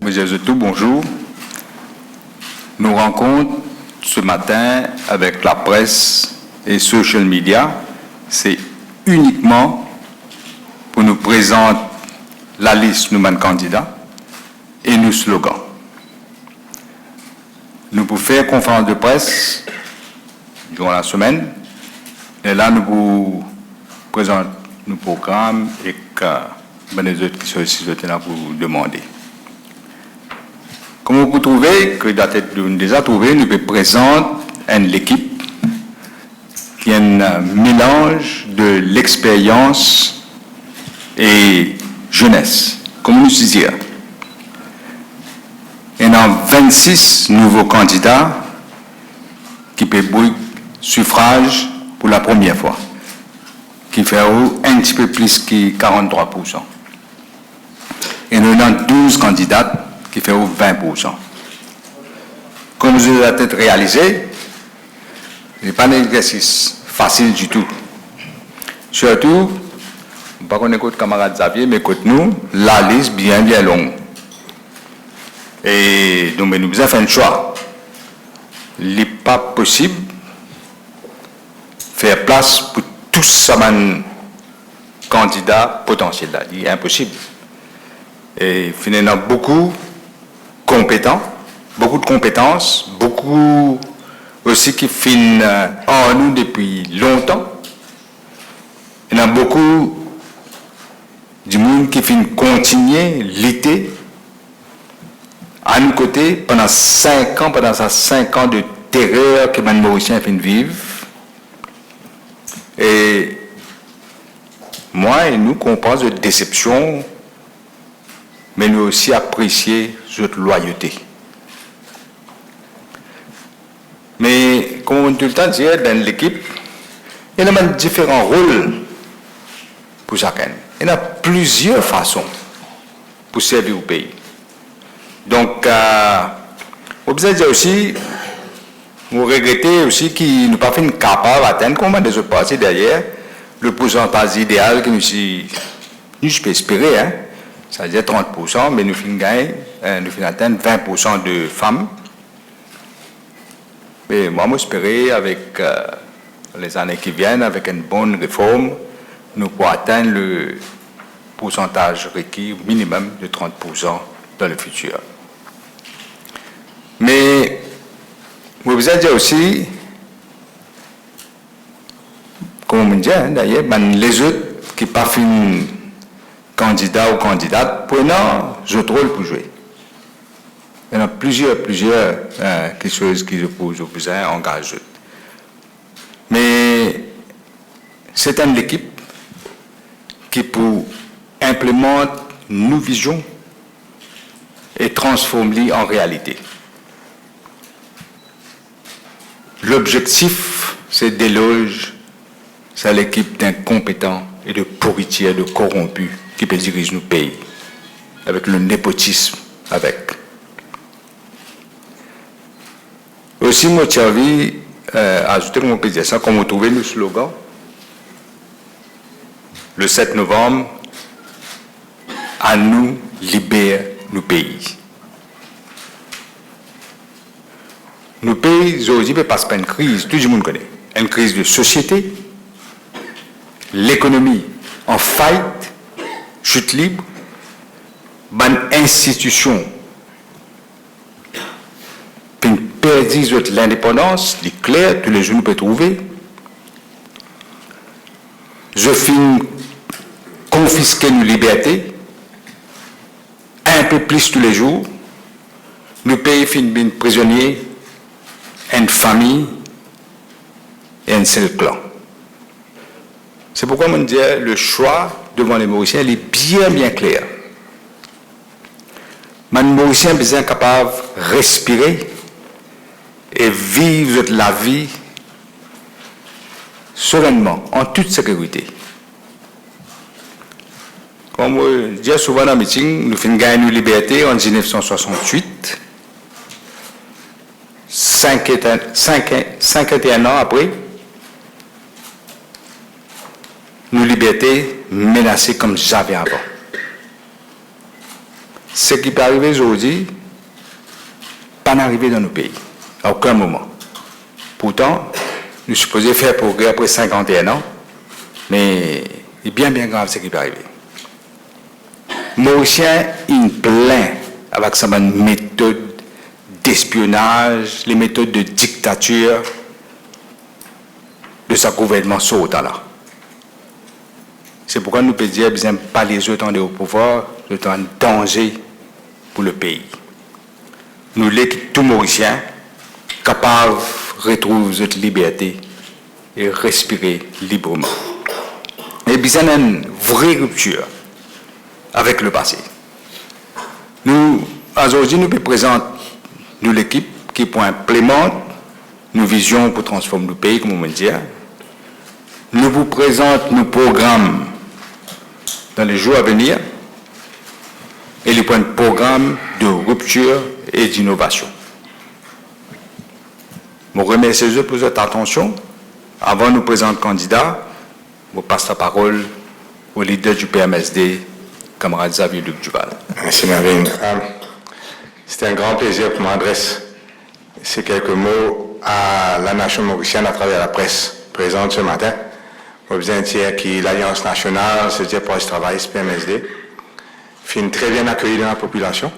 Mesdames et tout, bonjour. Nous rencontrons ce matin avec la presse et social media. C'est uniquement pour nous présenter la liste de nos candidats et nos slogans. Nous pouvons faire une conférence de presse durant la semaine. Et là, nous vous présentons nos programmes et que les autres qui sont ici là pour vous demander. Comme vous trouvez, que la tête de nous déjà trouvé, nous présentons l'équipe qui est un mélange de l'expérience et jeunesse, comme nous disons. Il y a 26 nouveaux candidats qui peuvent suffrage pour la première fois, qui fait un petit peu plus que 43%. Et nous avons 12 candidats qui fait 20%. Comme vous avez peut-être réalisé, ce n'est pas un exercice facile du tout. Surtout, pas qu'on écoute camarade Xavier, mais écoute nous, la liste bien longue. Et donc, nous avons fait un choix. Il n'est pas possible de faire place pour tous ces candidats potentiels là. Il est impossible. Et finalement, beaucoup compétents, beaucoup de compétences, beaucoup aussi qui finissent en nous depuis longtemps. Il y en a beaucoup du monde qui finit continuer l'été à nos côtés pendant 5 ans, pendant ces 5 ans de terreur que les Mauriciens finissent vivre. Et moi et nous, qu'on pense de déception, mais nous aussi apprécier notre loyauté. Mais, comme on tout le temps dit, dans l'équipe, il y a différents rôles pour chacun. Il y a plusieurs façons pour servir au pays. Donc, vous dire aussi, vous regrettez aussi qu'ils n'ont pas fait capable d'atteindre, comme des autres parties derrière, le pourcentage idéal que nous peux espérer, hein. C'est-à-dire 30%, mais nous finissons atteindre 20% de femmes. Mais moi, j'espérais, avec les années qui viennent, avec une bonne réforme, nous pourrons atteindre le pourcentage requis minimum de 30% dans le futur. Mais, vous avez dit aussi, comme on dit, d'ailleurs, les autres qui n'ont pas fini candidat ou candidate, prenant autres rôles pour jouer. Il y en a plusieurs quelque chose qui vous engagent. Mais c'est une équipe qui pour implémenter nos visions et transformer en réalité. L'objectif, c'est d'éloger c'est l'équipe d'incompétents et de pourritiers, de corrompus qui peut diriger nos pays, avec le népotisme, avec. Aussi, moi, j'ai envie d'ajouter, on peut dire ça, comme vous trouvez le slogan, le 7 novembre, à nous libérer nos pays. Nos pays, aujourd'hui, passent par une crise, tout le monde connaît, une crise de société, l'économie en faillite, chute libre, bonne institution, puis perdit l'indépendance, c'est clair, tous les jours nous pouvons trouver. Je finis confisquer nos libertés, un peu plus tous les jours, nos pays finissent prisonniers, une famille et un seul clan. C'est pourquoi on dit le choix devant les Mauriciens il est bien clair. Les Mauriciens sont bien capables de respirer et vivre la vie sereinement, en toute sécurité. Comme je dis souvent dans le meeting, nous avons gagné nos libertés en 1968. 51 ans après, nos libertés menacées comme jamais avant. ce qui peut arriver aujourd'hui, pas n'arriver dans nos pays, à aucun moment. Pourtant, nous sommes supposés faire progrès après 51 ans, mais il est bien grave ce qui peut arriver. Mauricien, il plein avec sa méthode d'espionnage, les méthodes de dictature de sa gouvernement sur là. C'est pourquoi nous pouvons dire que pas les autres au pouvoir, le temps danger pour le pays. Nous l'équipe tout Mauricien capable de retrouver notre liberté et respirer librement. Et bien, il y a une vraie rupture avec le passé. Nous, aujourd'hui, nous présentons l'équipe qui pour implémenter nos visions pour transformer le pays, comme on me dit. Nous vous présentons nos programmes dans les jours à venir et les points de programme de rupture et d'innovation. Je remercie eux pour votre attention. Avant de nous présenter le candidat, je passe la parole au leader du PMSD, camarade Xavier Luc Duval. Merci Marine. C'est un grand plaisir pour m'adresser ces quelques mots à la nation mauricienne à travers la presse présente ce matin. Je veux dire que l'Alliance nationale, c'est-à-dire pour le travail, PMSD, finit très bien accueillie dans la population.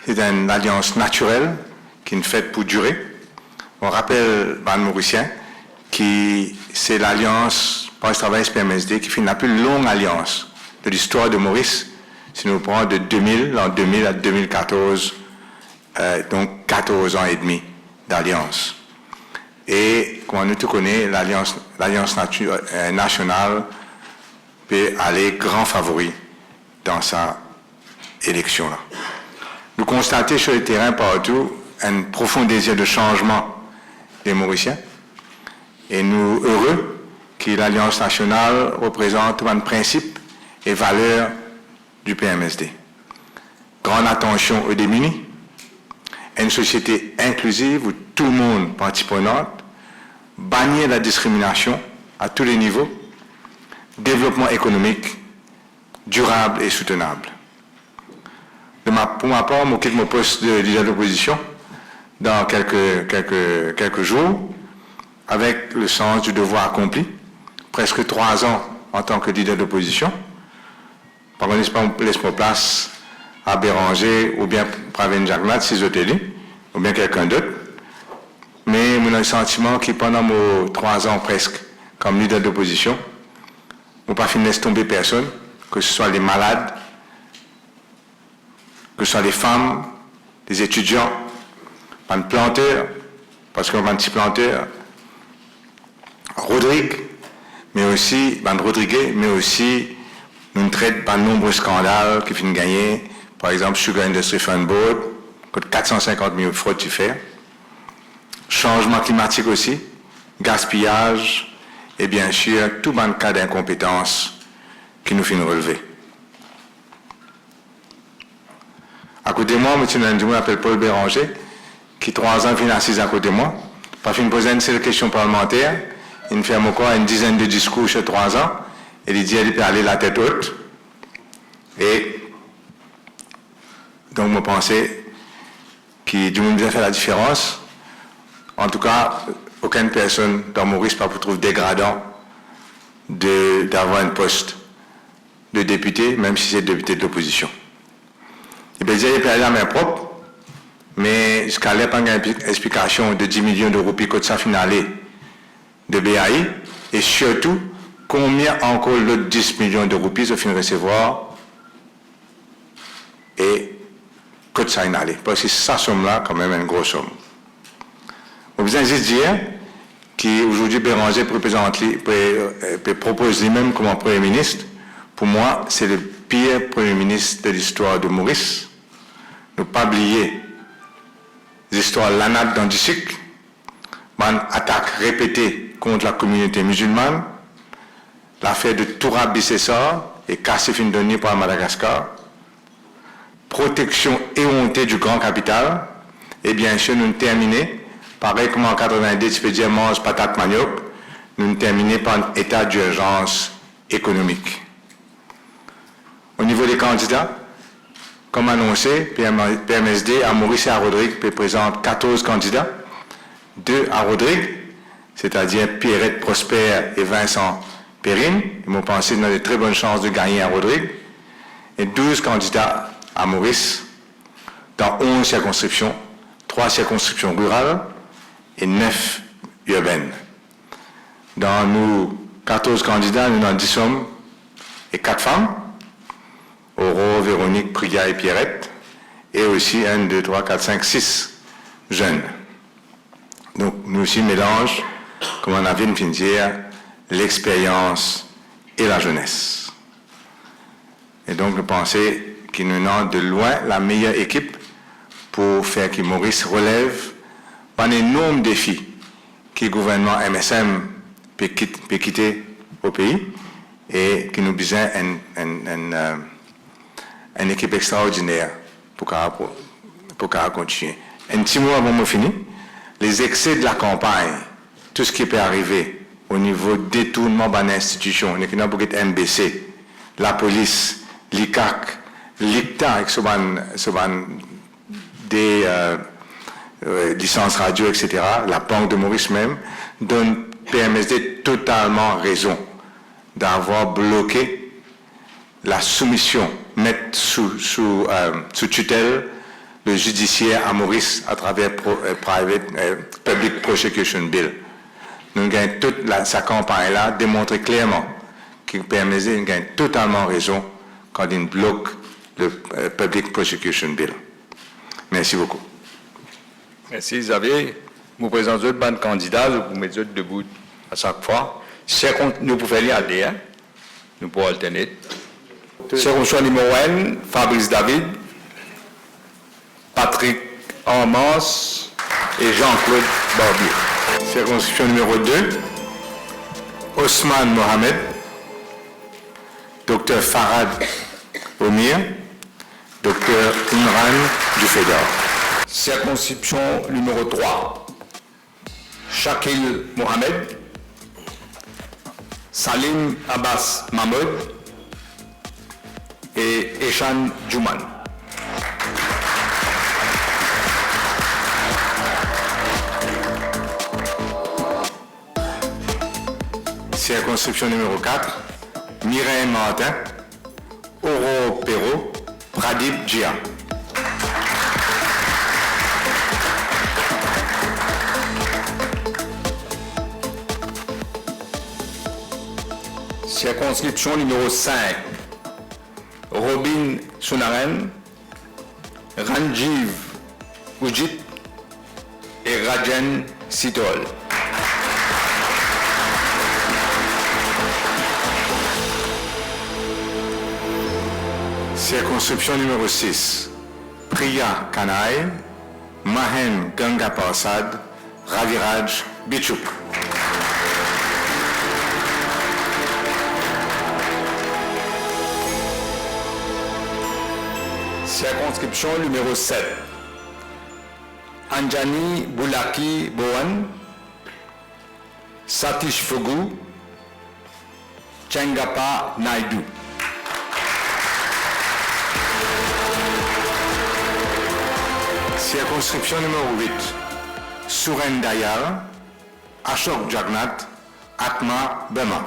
C'est une alliance naturelle qui est faite pour durer. On rappelle, les Mauriciens, que c'est l'alliance pour le travail PMSD qui finit la plus longue alliance de l'histoire de Maurice. Si nous prenons de 2000 à 2014, donc 14 ans et demi d'alliance. Et comme nous tout connaissons, l'Alliance nationale peut aller grand favori dans sa élection-là. Nous constatons sur le terrain partout un profond désir de changement des Mauriciens. Et nous heureux que l'Alliance nationale représente un principe et valeurs du PMSD. Grande attention aux démunis, une société inclusive où tout le monde partie prenante, bannir la discrimination à tous les niveaux, développement économique durable et soutenable. Pour ma part, je quitte mon poste de leader d'opposition dans quelques jours avec le sens du devoir accompli, presque 3 ans en tant que leader d'opposition. Par contre, laisse-moi place à Béranger ou bien Pravin Jagnat, si je ou bien quelqu'un d'autre. Mais j'ai le sentiment que pendant mes 3 ans presque comme leader d'opposition, je n'ai pas fini de laisser tomber personne, que ce soit les malades, que ce soit les femmes, les étudiants, les planteurs, parce qu'on a un petit planteur, Rodrigue, mais aussi nous traitons de nombreux scandales qui finissent gagner, par exemple Sugar Industry Fund Board, que 450 000 fraudes tu fais, changement climatique aussi, gaspillage, et bien sûr tout le cas d'incompétence qui nous finit relever. À côté de moi, M. Nandimou m'appelle Paul Béranger, qui 3 ans vient assis à côté de moi, pas fin de poser une seule question parlementaire, il me fait encore une dizaine de discours sur 3 ans, et il dit qu'il peut aller la tête haute. Et donc, je pensais qu'il devait faire la différence. En tout cas, aucune personne dans Maurice ne trouve dégradant d'avoir un poste de député, même si c'est député de l'opposition. Il peut dire qu'il peut aller à main propre, mais jusqu'à là, il n'y a pas d'explication de 10 millions de roupies que ça finale de BAI, et surtout, combien encore l'autre 10 millions de roupies se finit recevoir et que ça finale. Parce que ça somme-là, quand même, une grosse somme. On besoin juste dire qu'aujourd'hui, Béranger propose lui-même comme Premier ministre. Pour moi, c'est le pire Premier ministre de l'histoire de Maurice. Ne pas oublier l'histoire l'anade dans du cycle, une attaque répétée contre la communauté musulmane, l'affaire de Toura Bissessar et Kassif Indoni par Madagascar, protection éhontée du grand capital, et bien sûr, nous terminons, pareil comme en 90, tu peux dire mange patate manioc, nous terminons par un état d'urgence économique. Au niveau des candidats, Comme annoncé, PMSD à Maurice et à Rodrigue présente 14 candidats, 2 à Rodrigue, c'est-à-dire Pierrette Prosper et Vincent Perrine. Ils m'ont pensé qu'on a de très bonnes chances de gagner à Rodrigue. Et 12 candidats à Maurice, dans 11 circonscriptions, 3 circonscriptions rurales et 9 urbaines. Dans nos 14 candidats, nous avons 10 hommes et 4 femmes, Aurore, Véronique, Priya et Pierrette, et aussi 1, 2, 3, 4, 5, 6 jeunes. Donc, nous aussi mélange, comme on a vu de dire, l'expérience et la jeunesse. Et donc, je pensais qu'il nous a de loin la meilleure équipe pour faire que Maurice relève un énorme défi que le gouvernement MSM peut quitter au pays et qui nous besoin une équipe extraordinaire pour continuer. Un petit mot avant de finir. Les excès de la campagne, tout ce qui peut arriver au niveau détournement de l'institution, il y a beaucoup de MBC, la police, l'ICAC, l'ICTA, avec des licences radio, etc., la Banque de Maurice même, donne PMSD totalement raison d'avoir bloqué la soumission, mettre sous tutelle le judiciaire à Maurice à travers Public Prosecution Bill. Nous gagnons toute sa campagne-là, démontre clairement que PMSD gagne totalement raison quand il bloque le Public Prosecution Bill. Merci beaucoup. Merci Xavier. Vous présentez une bonne candidat, vous mettez debout à chaque fois. Nous pouvons y aller, hein? Nous pouvons alterner. Circonscription numéro 1, Fabrice David, Patrick Armans et Jean-Claude Barbier. Circonscription numéro 2, Osman Mohamed, Dr Farad Omir, Dr Imran Dufedor. Circonscription numéro 3, Shakil Mohamed, Salim Abbas Mahmoud et Eshan Jouman. Circonscription numéro 4, Mireille Martin, Aurore Perrault, Pradip Jia. Circonscription numéro 5, Robin Sunaren, Ranjiv Ujit et Rajan Sitol. Circonscription numéro 6, Priya Kanai, Mahen Ganga Parsad, Raviraj Bichuk. Circonscription numéro 7, Anjani Boulaki Bowan, Satish Fogu, Chengapa Naidu. Circonscription numéro 8, Suren Dayal, Ashok Jagnat, Atma Bema.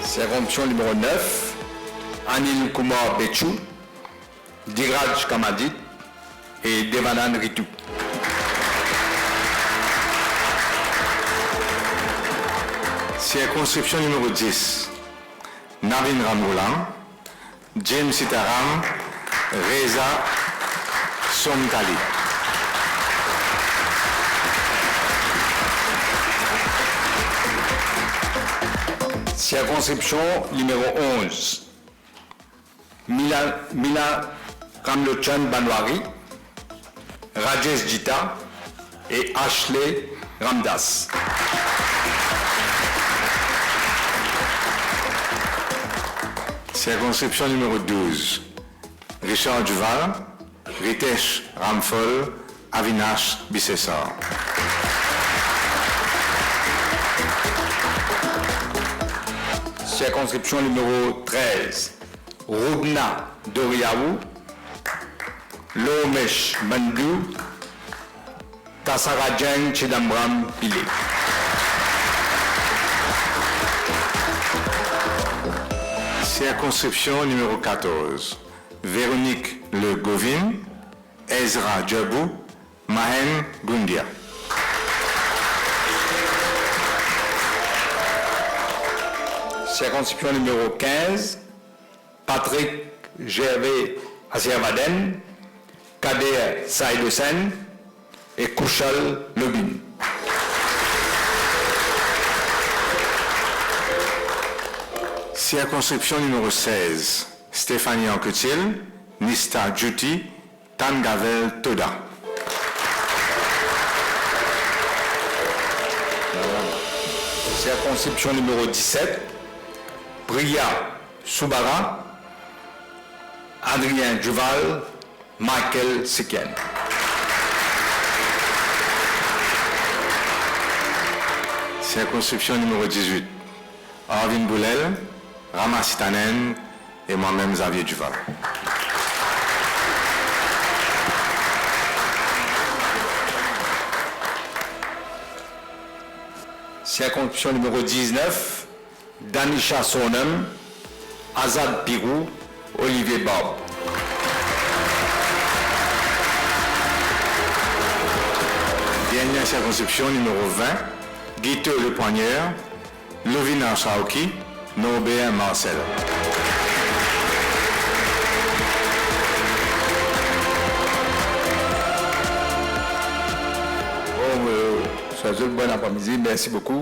Circonscription numéro 9, Anil Kumar Bechou, Diraj Kamadit et Devanand Ritu. Circonscription numéro 10, Navin Ramoulan, James Sitaram, Reza Somtali. Circonscription numéro 11, Mila Ramlochan Banwari, Rajesh Jita et Ashley Ramdas. Circonscription numéro 12, Richard Duval, Ritesh Ramphol, Avinash Bissessar. Circonscription numéro 13, Roubna Doriaou, Lomesh Mandou, Kassaradjang Chidambram Pile. Circonscription numéro 14, Véronique Le Govin, Ezra Djabou, Mahen Gundia. Circonscription numéro 15, Patrick Gervais Asiavaden, Kader Saïd Hossein et Kouchal Lobin. Circonscription numéro 16, Stéphanie Anquetil, Nista Djouti, Tangavel Toda. Circonscription numéro 17, Priya Soubara, Adrien Duval, Michael Siken. Circonscription numéro 18, Arvin Boulel, Rama Sitanen et moi-même Xavier Duval. Circonscription numéro 19, Danisha Sonem, Azad Pirou, Olivier Bob. Dernière circonscription numéro 20, Guito Le Poigneur, Lovina Chaouki, Norbert Marcel. Bon, bon après-midi, merci beaucoup.